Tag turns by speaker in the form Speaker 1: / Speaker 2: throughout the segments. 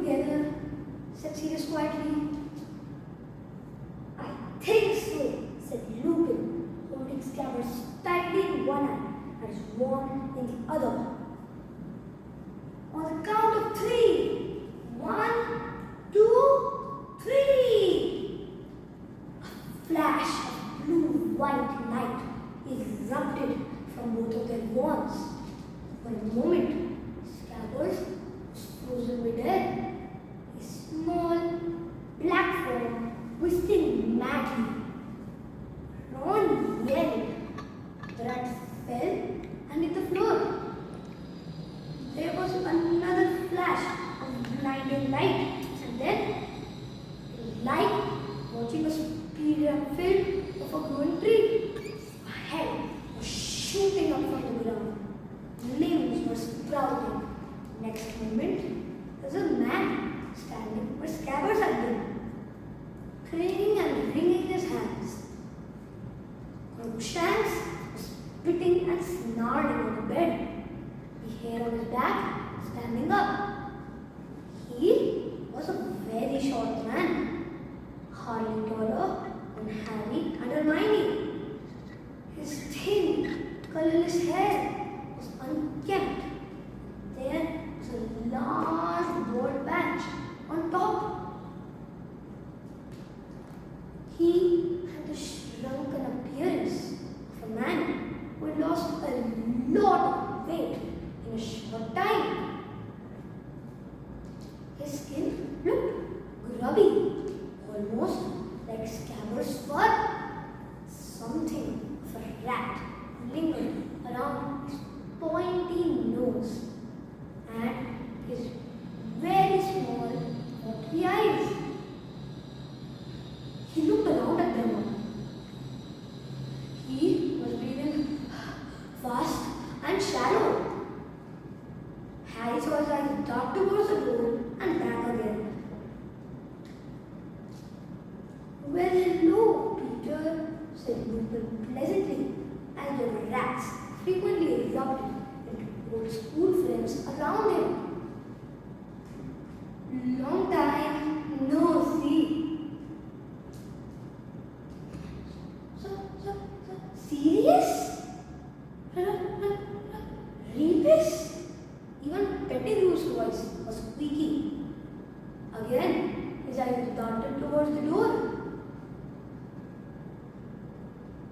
Speaker 1: together, said Sirius quietly. I think so, said Lupin, holding Scabbers tightly in one hand and his wand in the other. On the count of three. 1, 2, 3. A flash of blue-white light erupted from both of their wands. For a moment, Scabbers was frozen midair. A small black form whistling madly. Ron yelled. The rat fell and hit the floor. There was another flash of blinding light, and then, like watching a superior field of a growing tree, a head was shooting up from the ground. Limbs were sprouting. Next moment, there was a man standing where Scabbers had been, craning and wringing his hands. Crookshanks was spitting and snarling on the bed, the hair on his back standing up. He was a very short man, hardly taller than Harry and Hermione. His thin, colorless hair was unkempt. There was a large bald patch on top. He had the shrunken appearance of a man who had lost a lot of weight in a short time. His skin looked grubby, almost like Scabbers' fur. Something of a rat lingered around his pointy nose and his very small, watery eyes. He looked around at them. He was breathing fast and shallow. Harry saw his eyes dart towards the door and back again. Well, hello, Peter, said Lupin pleasantly, as the rats frequently erupted into old school friends around him. Long time no see. So serious? Rapist? Even Pettigrew's voice was squeaky. Again, his eyes darted towards the door.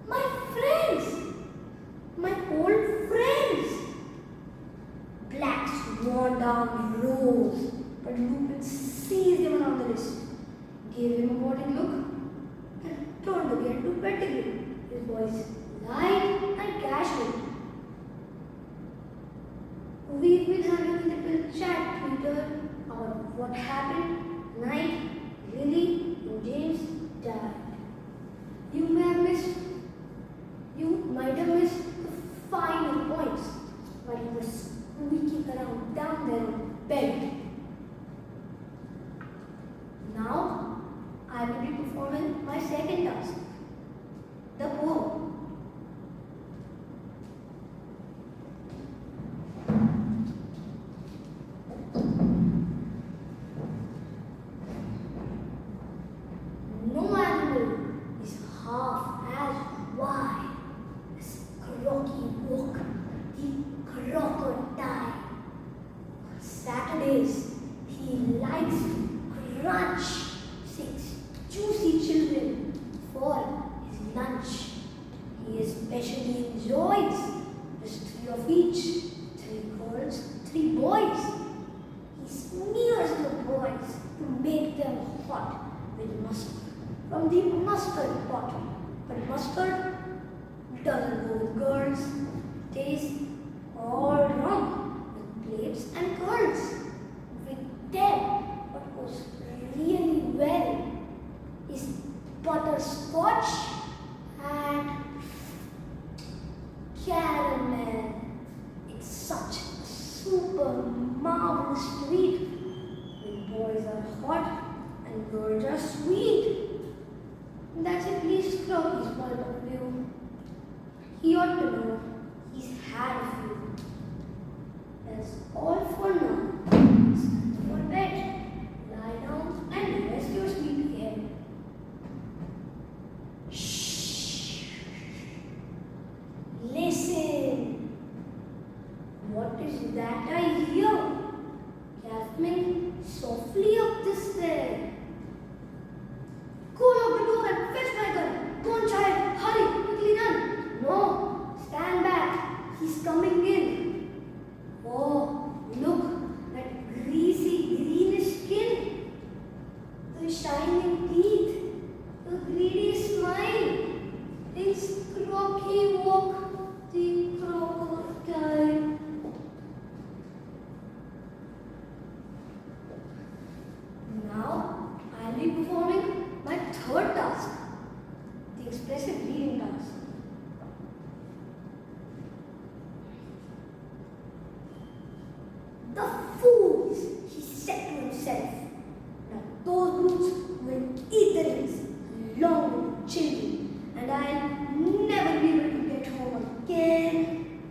Speaker 1: My friends! My old friends! Black sworn down rose, but Lupin seized him around the wrist, gave him a warning look, and turned again to Pettigrew, his voice light and casual. We've been having a little chat, Peter, about what happened the night Lily and James died. You might have missed the finer points while you were squeaking around down there on the bed. Now, I will be performing my second task, the poem. No animal is half as wide as Crocky Walk, the crocodile. On Saturdays, he likes to crunch 6 juicy children for his lunch. He especially enjoys just 3 of each, 3 girls, 3 boys. He smears the boys to make them hot with mustard from the mustard pot. But mustard doesn't go with girls. Tastes all wrong with plates and curls. With them, what goes really well is butterscotch and caramel. It's such a super marvelous treat. When boys are hot and girls are sweet. That's at least Crocky's point of view. He ought to know he's had a few. That's all for now. It's time for bed. What is that I hear? Gasping softly up the stair. Go lock the door and fetch my gun. Go on, child. Hurry, quickly run. No, stand back. He's coming in. Oh, look, that greasy greenish skin. The shining teeth. The greedy smile. His croaky walk. The crocodile. Now, I'll be performing my third task, the expressive reading task. The fools, he said to himself. Now those brutes will eat the rings along with children, and I'll never be able to get home again.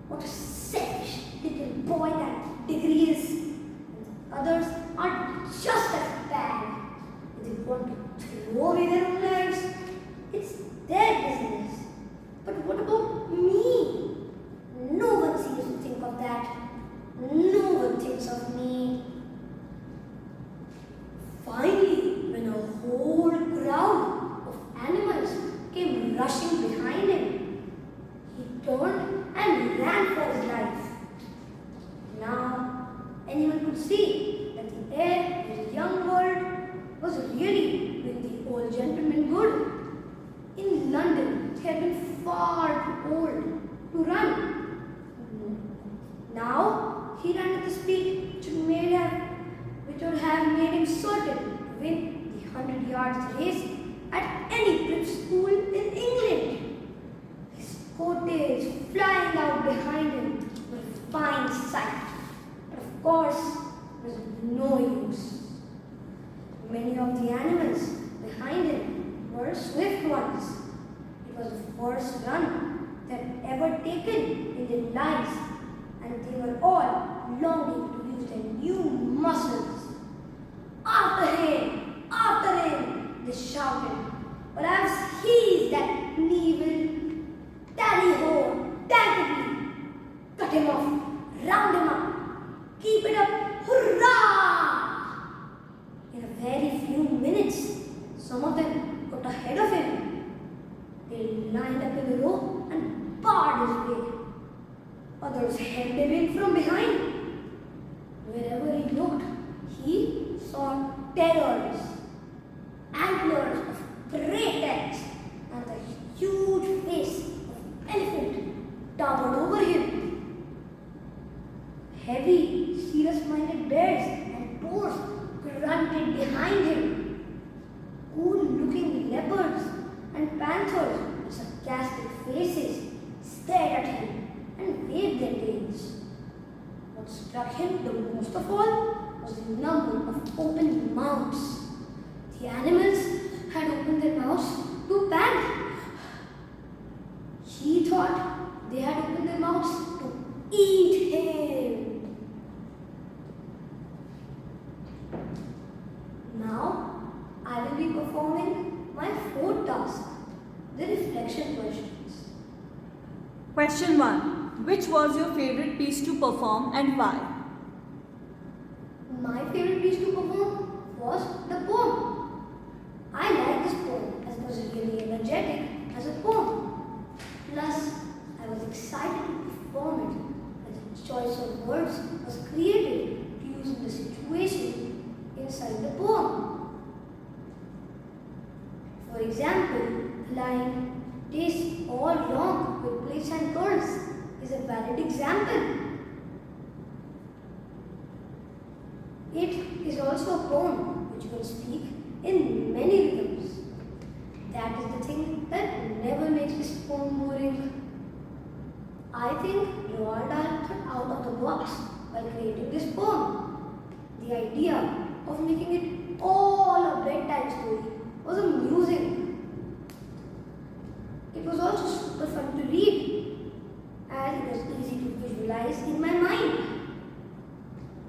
Speaker 1: What a selfish little boy that degree is. And the others are just as bad. They want to throw away their own lives. It's their business. But what about me? No one seems to think of that. No one thinks of me. Finally, when a whole crowd of animals came rushing behind him, he turned and ran for his life. Now, anyone could see that the air in the young world was really doing the old gentleman good. In London, he had been far too old to run. Now, he ran at the speed which would have made him certain to win the 100 yards race at any prep school in England. His coattails flying out behind him were a fine sight, but of course, it was no use. Many of the animals behind him were swift ones. It was the first run they had ever taken in their lives, and they were all longing to use their new muscles. After him, they shouted. Perhaps he's that evil. Tally-ho, tally, cut him off, round him up, keep it up, hurrah! In a very few minutes, some of them got ahead of him. They lined up in a row and barred his way. Others hemmed him in from behind. Wherever he looked, he saw terrors, antlers of great eggs, and the huge face of elephant towered over him. Heavy, serious-minded bears and boars grunted behind him. Cool-looking leopards and panthers with sarcastic faces stared at him and waved their tails. What struck him the most of all was the number of open mouths. The animals had opened their mouths to pant. He thought they had opened their mouths to eat him. Now, I will be performing my fourth task, the reflection questions.
Speaker 2: Question 1. Which was your favorite piece to perform and why?
Speaker 1: My favorite piece to perform was the poem. I like this poem as it was really energetic as a poem. Plus, I was excited to perform it as the choice of words was created to use in the situation inside the poem. For example, the line, "Tastes all wrong with plates and curls" is a valid example. It is also a poem which can speak in many rhythms. That is the thing that never makes this poem boring. I think Roald Dahl thought out of the box while creating this poem. The idea of making it all a bedtime story was amusing. It was also super fun to read, as it was easy to visualize in my mind.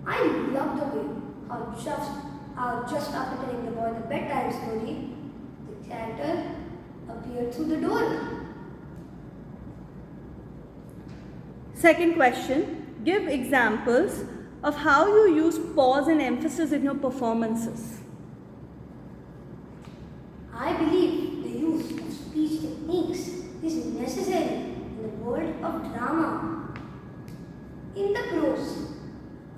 Speaker 1: I loved the way how just after telling the boy the bedtime story, the character appeared through the door.
Speaker 2: Second question. give examples of how you use pause and emphasis in your performances.
Speaker 1: I believe the use of speech techniques is necessary in the world of drama. In the prose,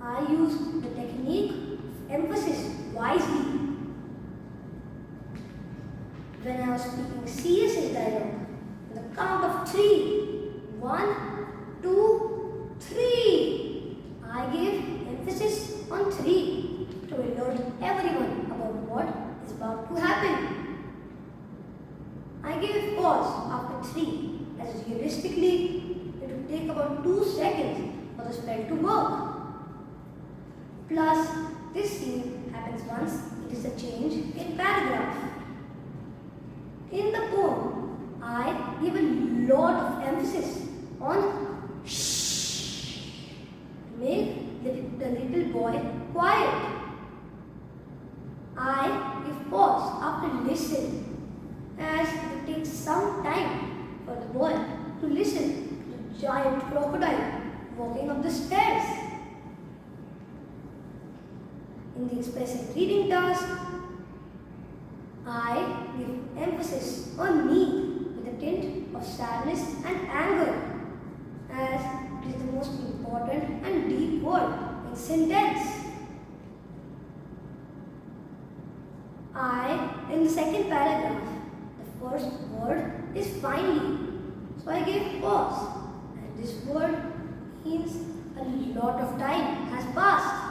Speaker 1: I use the technique of emphasis wisely. When I was speaking serious in dialogue, on the count of 3, 1, 2, 3, I gave emphasis on 3 to alert everyone about what is about to happen. I gave pause after 3 as realistically it would take about 2 seconds for the spell to work. Plus, this scene happens once it is a change in paragraph. In the poem, I give a lot of emphasis on shh to make the little boy quiet. I give pause after listen as it takes some time for the boy to listen to the giant crocodile walking up the stairs. In the expressive reading task, I give emphasis on need with a tint of sadness and anger, as it is the most important and deep word in sentence. In the second paragraph, the first word is finally, so I gave pause, and this word means a lot of time has passed.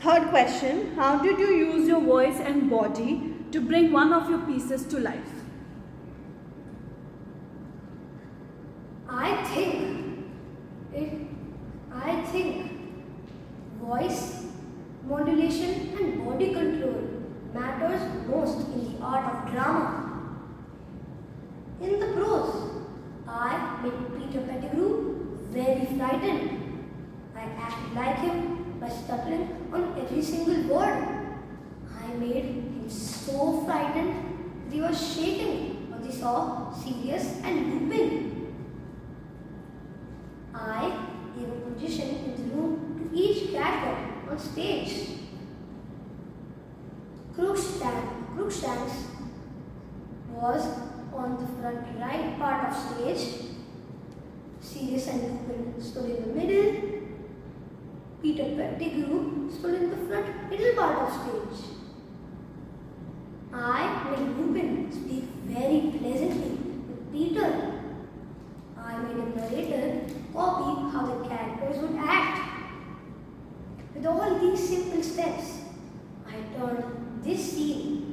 Speaker 2: Third question, how did you use your voice and body to bring one of your pieces to life?
Speaker 1: I think voice modulation and body control matters most in the art of drama. In the prose, I made Peter Pettigrew very frightened. I acted like him by stuttering on every single word. I made him so frightened that he was shaking when he saw Sirius and Lupin. I gave a position in the room to each character on stage. Crookshanks was on the front right part of stage. Sirius and Lupin stood in the middle. Peter Pettigrew stood in the front middle part of stage. I made Lupin speak very pleasantly with Peter. I made a narrator copy how the characters would act. With all these simple steps, I turned this scene